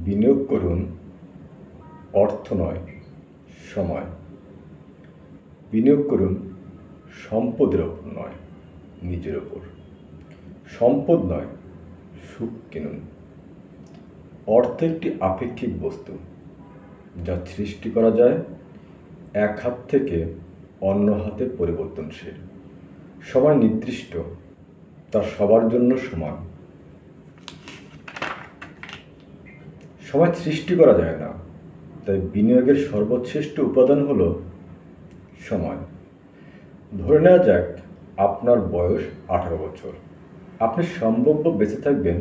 বিনিয়োগ করুন অর্থ নয়, সময়। বিনিয়োগ করুন সম্পদের ওপর নয়, নিজের ওপর। সম্পদ নয়, সুখ কিনুন। অর্থ একটি আপেক্ষিক বস্তু, যা সৃষ্টি করা যায় এক হাত থেকে অন্য হাতে পরিবর্তনশীল। সময় নির্দিষ্ট, তা সবার জন্য সমান। সময় সৃষ্টি করা যায় না, তাই বিনিয়োগের সর্বশ্রেষ্ঠ উপাদান হল সময়। ধরে নেওয়া যাক আপনার বয়স 18 বছর, আপনি সম্ভাব্য বেঁচে থাকবেন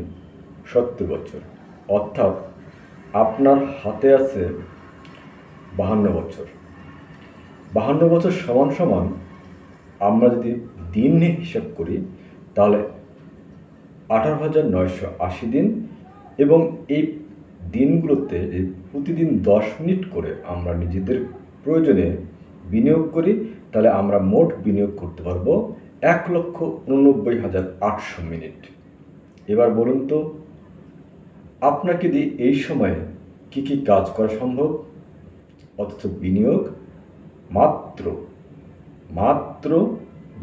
70 বছর, অর্থাৎ আপনার হাতে আছে 52 বছর। 52 বছর সমান সমান আমরা যদি দিন নিয়ে হিসাব করি তাহলে 18,980 দিন, এবং এই দিনগুলোতে প্রতিদিন 10 মিনিট করে আমরা নিজেদের প্রয়োজনে বিনিয়োগ করি, তাহলে আমরা মোট বিনিয়োগ করতে পারবো 1,89,800 মিনিট। এবার বলুন তো, আপনাকে দিয়ে এই সময়ে কি কি কাজ করা সম্ভব, অথচ বিনিয়োগ মাত্র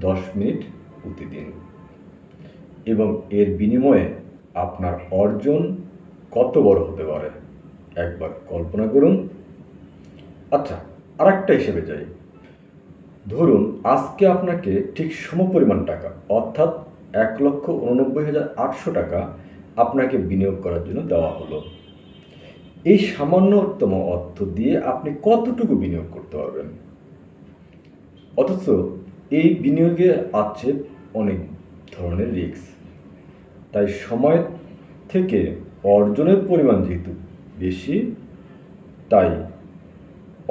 10 মিনিট প্রতিদিন, এবং এর বিনিময়ে আপনার অর্জন কত বড় হতে পারে একবার কল্পনা করুন। আচ্ছা, আরেকটা হিসেবে যাই। ধরুন আজকে আপনাকে ঠিক সমপরিমাণ টাকা, অর্থাৎ 1,89,800 টাকা আপনাকে বিনিয়োগ করার জন্য দেওয়া হলো। এই সামান্যতম অর্থ দিয়ে আপনি কতটুকু বিনিয়োগ করতে পারবেন? অথচ এই বিনিয়োগে আছে অনেক ধরনের রিস্ক। তাই সময় থেকে অর্জনের পরিমাণ যেহেতু বেশি, তাই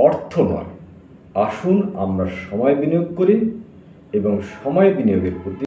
অর্থ নয়, আসুন আমরা সময় বিনিয়োগ করি এবং সময় বিনিয়োগের প্রতি